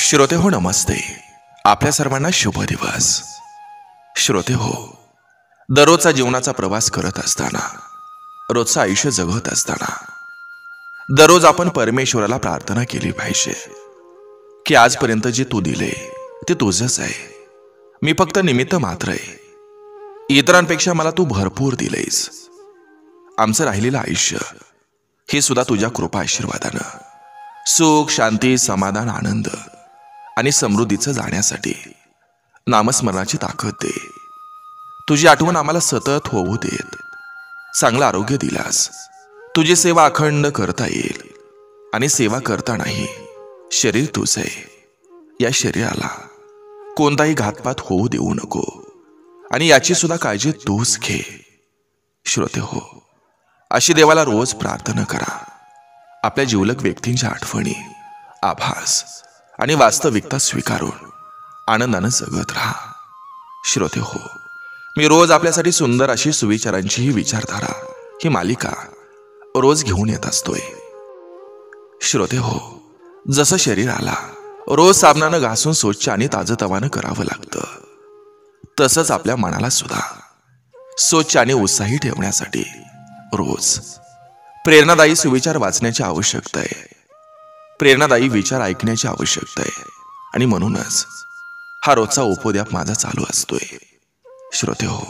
श्रोते हो नमस्ते. आपल्या सर्वांना शुभ दिवस. श्रोते हो, दररोजचा जीवनाचा प्रवास करत असताना, रोजचं आयुष्य जगत असताना दररोज आपण परमेश्वराला प्रार्थना केली पाहिजे की आजपर्यंत जे तू दिले ते तुझंच आहे. मी फक्त निमित्त मात्र आहे. इतरांपेक्षा मला तू भरपूर दिलेस. आमचं राहिलेलं आयुष्य हे सुद्धा तुझ्या कृपा आशीर्वादानं सुख, शांती, समाधान, आनंद आणि समृद्धीचं जाण्यासाठी नामस्मरणाची ताकद दे. तुझी आठवण आम्हाला सतत होऊ देत. चांगलं आरोग्य दिलास. तुझी सेवा अखंड करता येईल. आणि सेवा करतानाही शरीर तुझं आहे. या शरीराला कोणताही घातपात होऊ देऊ नको आणि याची सुद्धा काळजी तूच घे. श्रोते हो, अशी देवाला रोज प्रार्थना करा. आपल्या जिवलग व्यक्तींच्या आठवणी, आभास आणि वास्तविकता स्वीकारून आनंदानं जगत राहा. श्रोते हो, मी रोज आपल्यासाठी सुंदर अशी सुविचारांची ही विचारधारा, ही मालिका रोज घेऊन येत असतोय. श्रोते हो, जसं शरीराला रोज साबणानं घासून स्वच्छ आणि ताजतवानं करावं लागतं, तसंच आपल्या मनाला सुद्धा स्वच्छ आणि उत्साही ठेवण्यासाठी रोज प्रेरणादायी सुविचार वाचण्याची आवश्यकता आहे. प्रेरणादायी विचार ऐकण्याची आवश्यकता आहे. आणि म्हणूनच हा रोजचा उपोद्याप माझा चालू असतोय. श्रोते हो,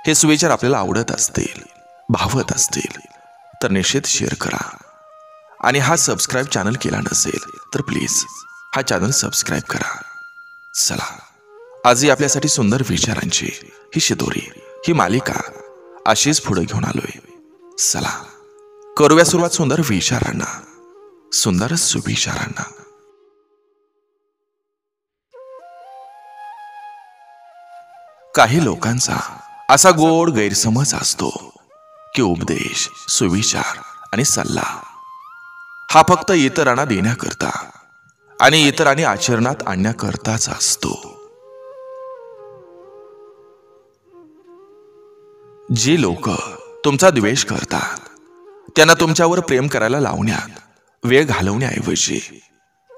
हे सुविचार आपल्याला आवडत असतील, भावत असतील तर निश्चित शेअर करा. आणि हा सबस्क्राईब चॅनल केला नसेल तर प्लीज हा चॅनल सबस्क्राईब करा. चला, आजही आपल्यासाठी सुंदर विचारांची ही शिदोरी, ही मालिका अशीच पुढे घेऊन आलोय. चला करूया सुरुवात सुंदर विचारांना, सुंदर सुविचारांना. काही लोकांचा असा गोड गैरसमज असतो की उपदेश, सुविचार आणि सल्ला हा फक्त इतरांना देण्याकरता आणि इतरांनी आचरणात आणण्याकरताच असतो. जी लोक तुमचा द्वेष करतात त्यांना तुमच्यावर प्रेम करायला लावण्यात वेळ घालवण्याऐवजी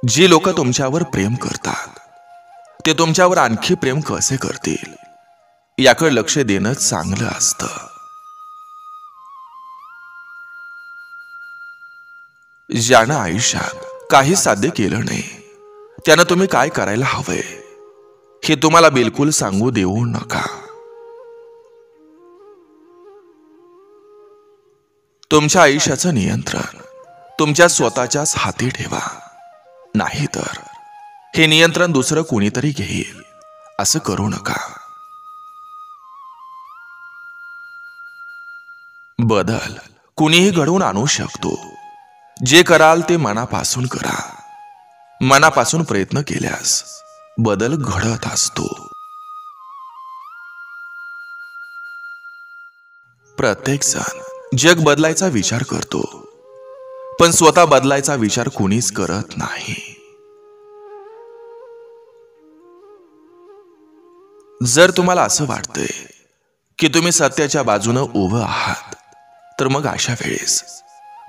जी लोक तुमच्यावर प्रेम करतात ते तुमच्यावर आणखी प्रेम कसे करतील याकडे लक्ष देणं चांगलं असतं. ज्यानं आयुष्यात काही साध्य केलं नाही त्यानं तुम्ही काय करायला हवंय हे तुम्हाला बिलकुल सांगू देऊ नका. तुमच्या आयुष्याचं नियंत्रण तुमच्या स्वतःच्याच हाती ठेवा. नाहीतर हे नियंत्रण दुसरं कुणीतरी घेईल असं करू नका. बदल कुणीही घडवून आणू शकतो. जे कराल ते मनापासून करा. मनापासून प्रयत्न केल्यास बदल घडत असतो. प्रत्येक जण जग बदलायचा विचार करतो, पण स्वतः बदलायचा विचार कुणीच करत नाही. जर तुम्हाला असं वाटतंय की तुम्ही सत्याच्या बाजूने उभं आहात तर मग अशा वेळेस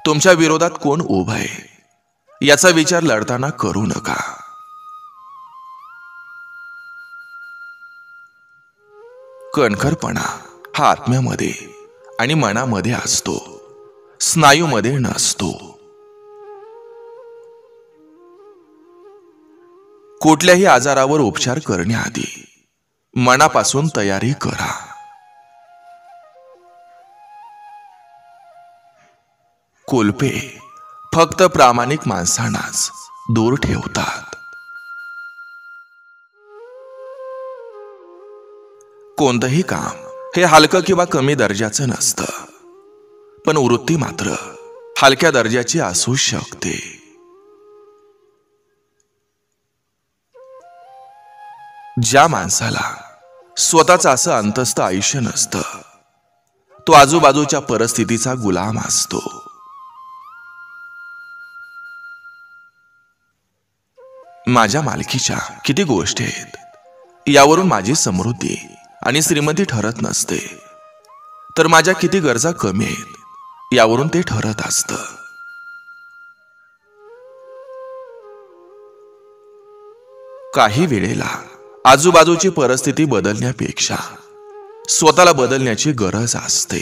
तुमच्या विरोधात कोण उभं आहे याचा विचार लढताना करू नका. कणखरपणा हा आत्म्यामध्ये आणि मनामध्ये असतो, स्नायूमध्ये नसतो. कुठल्याही आजारावर उपचार करण्याआधी मनापासून तयारी करा. कुलपे फक्त प्रामाणिक माणसांनाच दूर ठेवतात. कोणतंही काम हे हलकं किंवा कमी दर्जाचं नसतं, पण वृत्ती मात्र हलक्या दर्जाची असू शकते. ज्या माणसाला स्वतःचं असं अंतस्थ आयुष्य नसतं तो आजूबाजूच्या परिस्थितीचा गुलाम असतो. माझ्या मालकीच्या किती गोष्टी आहेत यावरून माझी समृद्धी आणि श्रीमंती ठरत नसते, तर माझ्या किती गरजा कमी आहेत यावरून ते ठरत असतं. काही वेळेला आजूबाजूची परिस्थिती बदलण्यापेक्षा स्वतःला बदलण्याची गरज असते.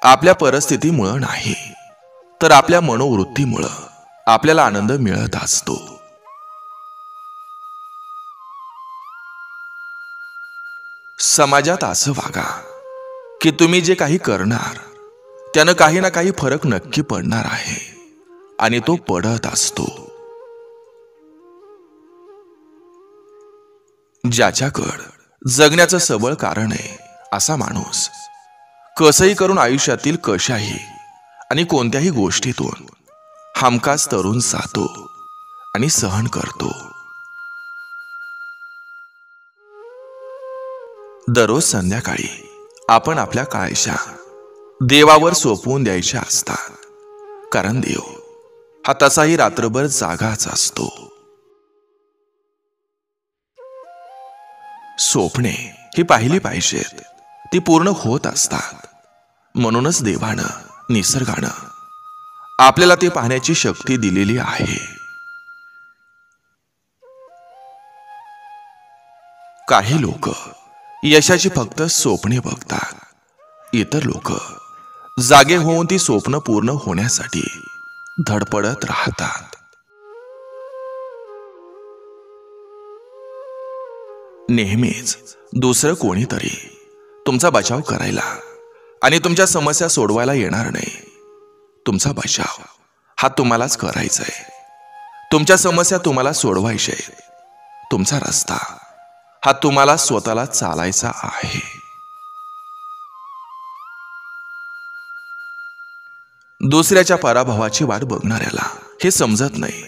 आपल्या परिस्थितीमुळे नाही तर आपल्या मनोवृत्तीमुळे आपल्याला आनंद मिळत असतो. समाजात असं वागा की तुम्ही जे काही करणार त्यानं काही ना काही फरक नक्की पडणार आहे आणि तो पडत असतो. ज्याच्याकडं जगण्याचं सबळ कारण आहे असा माणूस कसंही करून आयुष्यातील कशाही आणि कोणत्याही गोष्टीतून हमखास तरुण जातो आणि सहन करतो. दररोज संध्याकाळी आपण आपल्या काळशा देवावर सोपवून द्यायच्या असतात, कारण देव हा तसाही रात्रभर जागाच असतो. स्वप्ने ही पाहिली पाहिजेत, ती पूर्ण होत असतात. म्हणूनच देवानं, निसर्गानं आपल्याला ते पाहण्याची शक्ती दिलेली आहे. काही लोक यशाची फक्त स्वप्ने बघतात, इतर लोक जागे होऊन ती स्वप्न पूर्ण होण्यासाठी धडपडत राहतात. नेहमीच दुसरं कोणीतरी तुमचा बचाव करायला आणि तुमच्या समस्या सोडवायला येणार नाही. तुमचा बचाव हा तुम्हालाच करायचा आहे. तुमच्या समस्या तुम्हाला सोडवायच्या आहेत. तुमचा रस्ता हा तुम्हाला स्वतःला चालायचा आहे. दुसऱ्याच्या पराभवाची वाट बघणाऱ्याला हे समजत नाही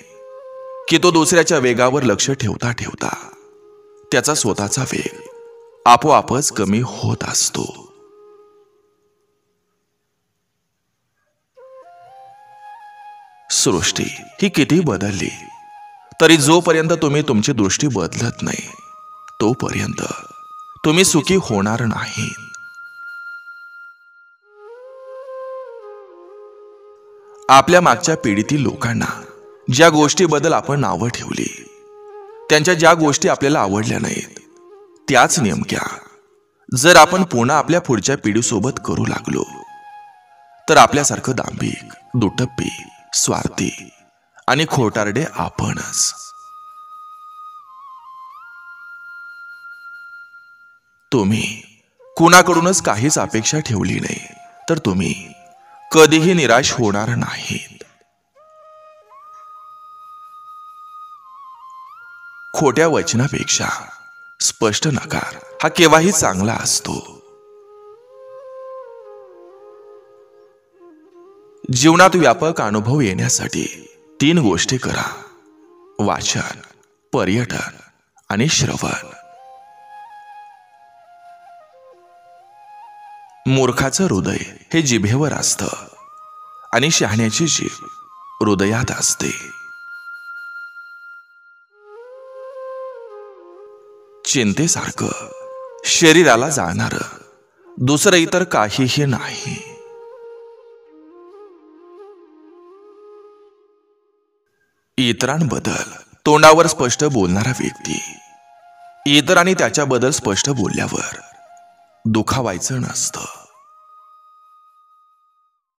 की तो दुसऱ्याच्या वेगावर लक्ष ठेवता ठेवता त्याचा स्वतःचा वेग आपोआपच कमी होत असतो. सृष्टी ही किती बदलली तरी जोपर्यंत तुम्ही तुमची दृष्टी बदलत नाही तोपर्यंत तुम्ही सुखी होणार नाही. आपल्या मागच्या पिढीतील लोकांना ज्या गोष्टीबद्दल आपण नावं ठेवली, त्यांच्या ज्या गोष्टी आपल्याला आवडल्या नाहीत, त्याच नेमक्या जर आपण पुन्हा आपल्या पुढच्या पिढीसोबत करू लागलो तर आपल्यासारखं दांभिक, दुटप्पी, स्वार्थी आणि खोटारडे आपणच. तुम्ही कुणाकडूनच काहीच अपेक्षा ठेवली नाही तर तुम्ही कधीही निराश होणार नाहीत. खोट्या वचनापेक्षा स्पष्ट नकार हा केव्हाही चांगला असतो. जीवनात व्यापक अनुभव येण्यासाठी 3 गोष्टी करा: वाचन, पर्यटन आणि श्रवण. मूर्खाचं हृदय हे जिभेवर असतं आणि शहाण्याची जीभ हृदयात असते. चिंतेसारखं शरीराला जाणारं दुसरं इतर काहीही नाही. इतरांबद्दल तोंडावर स्पष्ट बोलणारा व्यक्ती इतरांनी त्याच्याबद्दल स्पष्ट बोलल्यावर दुखावायचं नसतं.